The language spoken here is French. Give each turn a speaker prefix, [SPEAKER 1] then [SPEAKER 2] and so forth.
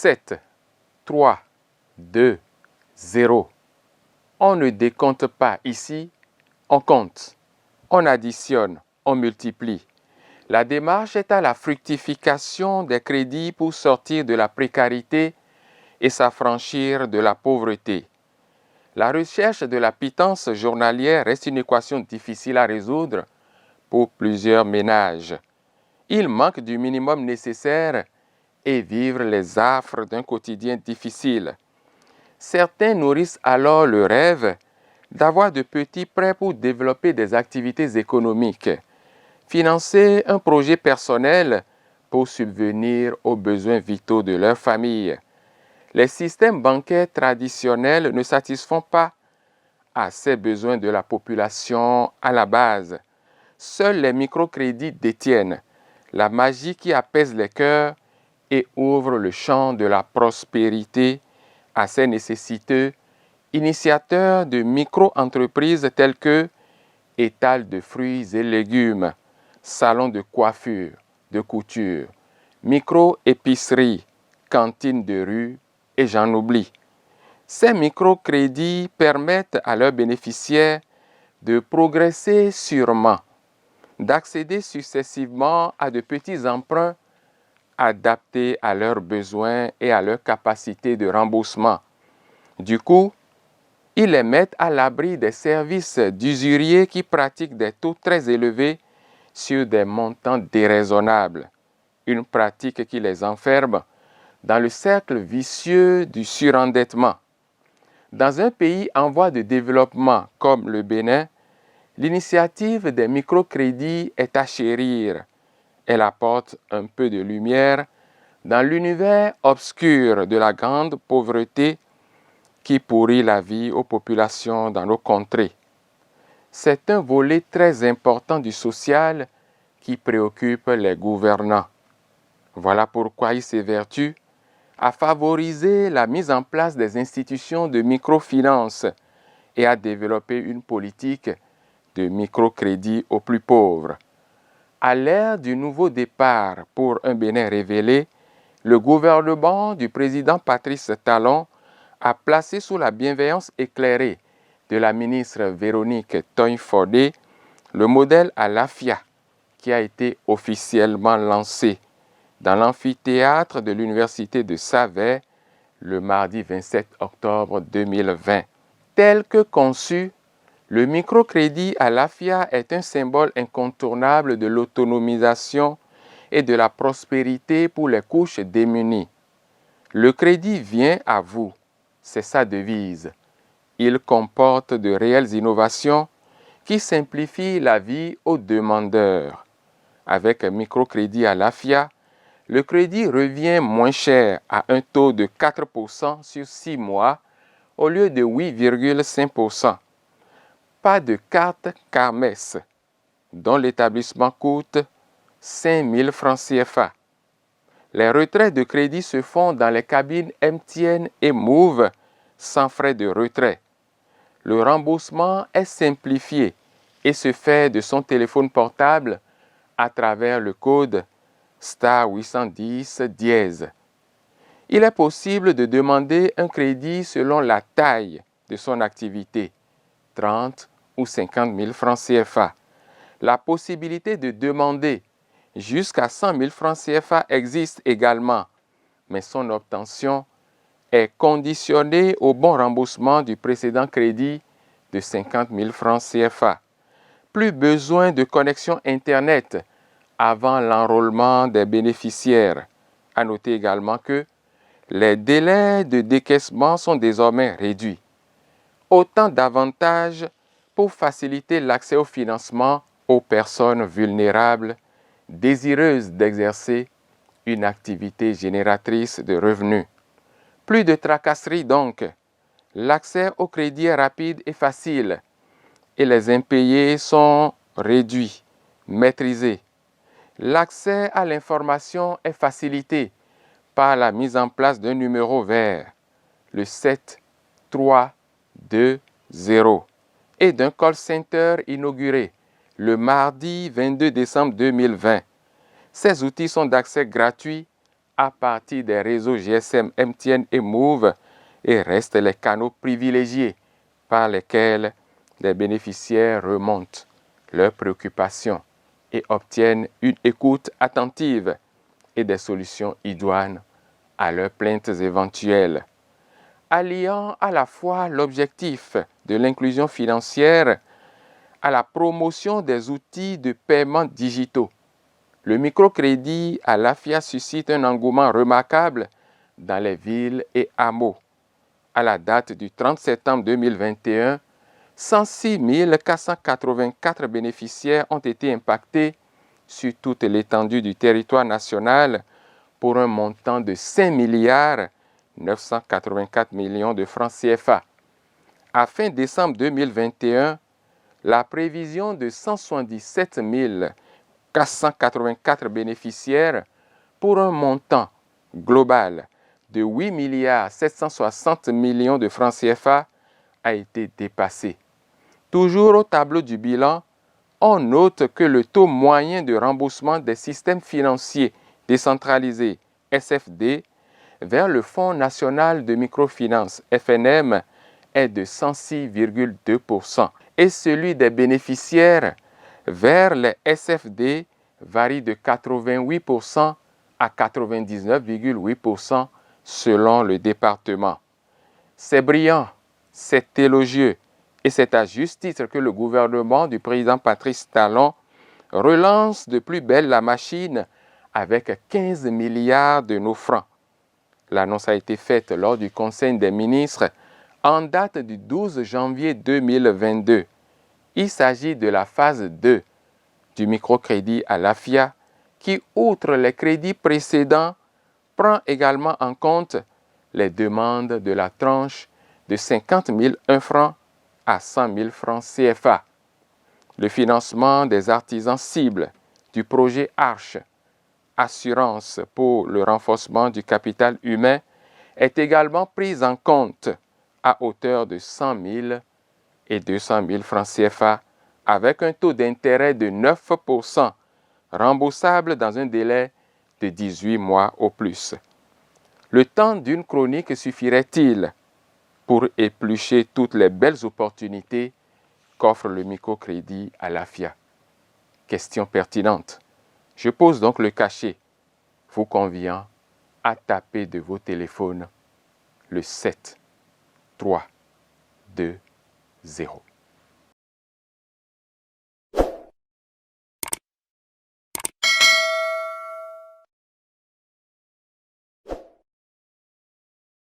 [SPEAKER 1] 7, 3, 2, 0. On ne décompte pas ici, on compte. On additionne, on multiplie. La démarche est à la fructification des crédits pour sortir de la précarité et s'affranchir de la pauvreté. La recherche de la pitance journalière reste une équation difficile à résoudre pour plusieurs ménages. Ils manquent du minimum nécessaire et vivent les affres d'un quotidien difficile. Certains nourrissent alors le rêve d'avoir de petits prêts pour développer des activités économiques, financer un projet personnel pour subvenir aux besoins vitaux de leur famille. Les systèmes bancaires traditionnels ne satisfont pas à ces besoins de la population à la base. Seuls les microcrédits détiennent la magie qui apaise les cœurs et ouvre le champ de la prospérité à ces nécessiteux initiateurs de micro-entreprises telles que étal de fruits et légumes, salon de coiffure, de couture, micro-épicerie, cantine de rue et j'en oublie. Ces microcrédits permettent à leurs bénéficiaires de progresser sûrement, d'accéder successivement à de petits emprunts adaptés à leurs besoins et à leur capacité de remboursement. Du coup, ils les mettent à l'abri des services d'usuriers qui pratiquent des taux très élevés sur des montants déraisonnables, une pratique qui les enferme dans le cercle vicieux du surendettement. Dans un pays en voie de développement comme le Bénin, l'initiative des microcrédits est à chérir. Elle apporte un peu de lumière dans l'univers obscur de la grande pauvreté qui pourrit la vie aux populations dans nos contrées. C'est un volet très important du social qui préoccupe les gouvernants. Voilà pourquoi il s'évertue à favoriser la mise en place des institutions de microfinance et à développer une politique de microcrédit aux plus pauvres. À l'ère du nouveau départ pour un Bénin révélé, le gouvernement du président Patrice Talon a placé sous la bienveillance éclairée de la ministre Véronique Toye-Fordé le modèle à l'AFIA qui a été officiellement lancé dans l'amphithéâtre de l'Université de Savaie le mardi 27 octobre 2020. Tel que conçu, le microcrédit à l'AFIA est un symbole incontournable de l'autonomisation et de la prospérité pour les couches démunies. Le crédit vient à vous, c'est sa devise. Il comporte de réelles innovations qui simplifient la vie aux demandeurs. Avec un microcrédit à l'AFIA, le crédit revient moins cher à un taux de 4% sur 6 mois au lieu de 8,5%. Pas de carte Carmes, dont l'établissement coûte 5 000 francs CFA. Les retraits de crédit se font dans les cabines MTN et Move sans frais de retrait. Le remboursement est simplifié et se fait de son téléphone portable à travers le code star 810 dièse. Il est possible de demander un crédit selon la taille de son activité, 30 ou 50 000 francs CFA. La possibilité de demander jusqu'à 100 000 francs CFA existe également, mais son obtention est conditionnée au bon remboursement du précédent crédit de 50 000 francs CFA. Plus besoin de connexion Internet avant l'enrôlement des bénéficiaires. À noter également que les délais de décaissement sont désormais réduits. Autant d'avantages pour faciliter l'accès au financement aux personnes vulnérables désireuses d'exercer une activité génératrice de revenus. Plus de tracasseries donc. L'accès au crédit est rapide et facile et les impayés sont réduits, maîtrisés. L'accès à l'information est facilité par la mise en place d'un numéro vert, le 7320, et d'un call center inauguré le mardi 22 décembre 2020. Ces outils sont d'accès gratuit à partir des réseaux GSM, MTN et Move et restent les canaux privilégiés par lesquels les bénéficiaires remontent leurs préoccupations et obtiennent une écoute attentive et des solutions idoines à leurs plaintes éventuelles. Alliant à la fois l'objectif de l'inclusion financière à la promotion des outils de paiement digitaux, le microcrédit à l'AFIA suscite un engouement remarquable dans les villes et hameaux. À la date du 30 septembre 2021, 106 484 bénéficiaires ont été impactés sur toute l'étendue du territoire national pour un montant de 5 milliards 984 millions de francs CFA. À fin décembre 2021, la prévision de 177 484 bénéficiaires pour un montant global de 8 milliards 760 millions de francs CFA a été dépassée. Toujours au tableau du bilan, on note que le taux moyen de remboursement des systèmes financiers décentralisés SFD vers le Fonds national de microfinance FNM est de 106,2% et celui des bénéficiaires vers les SFD varie de 88% à 99,8% selon le département. C'est brillant, c'est élogieux et c'est à juste titre que le gouvernement du président Patrice Talon relance de plus belle la machine avec 15 milliards de nos francs. L'annonce a été faite lors du Conseil des ministres en date du 12 janvier 2022. Il s'agit de la phase 2 du microcrédit à l'AFIA qui, outre les crédits précédents, prend également en compte les demandes de la tranche de 50 001 francs à 100 000 francs CFA. Le financement des artisans cibles du projet Arche, assurance pour le renforcement du capital humain, est également pris en compte à hauteur de 100 000 et 200 000 francs CFA avec un taux d'intérêt de 9%, remboursable dans un délai de 18 mois au plus. Le temps d'une chronique suffirait-il pour éplucher toutes les belles opportunités qu'offre le microcrédit à l'AFIA? Question pertinente. Je pose donc le cachet, vous conviant à taper de vos téléphones le 7 3 2 0.